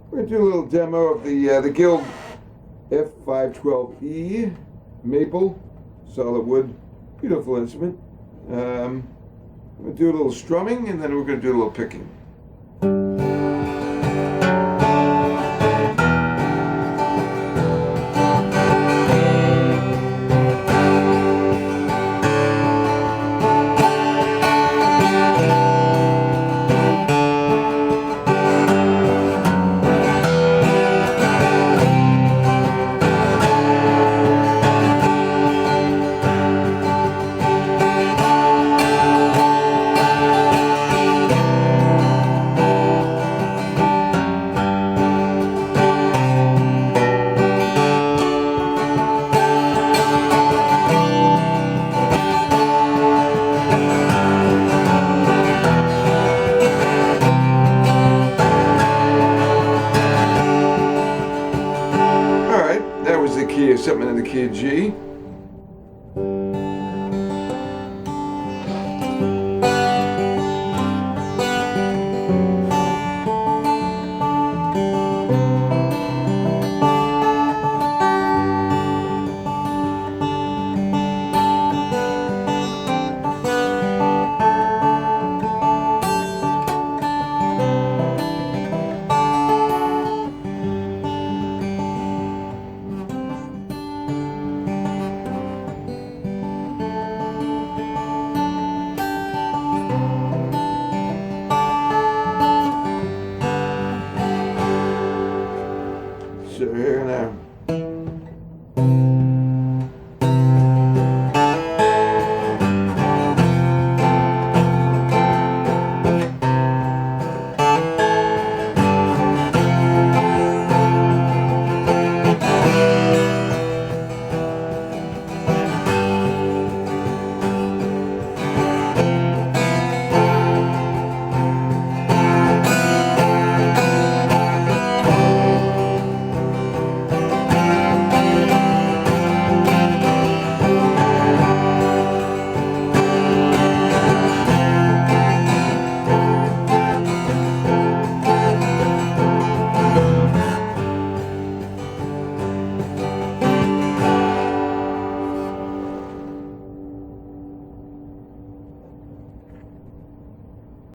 We're going to do a little demo of the Guild F-512E maple, solid wood, beautiful instrument. We're going to do a little strumming and then we're going to do a little picking. That was the key of something in the key of G.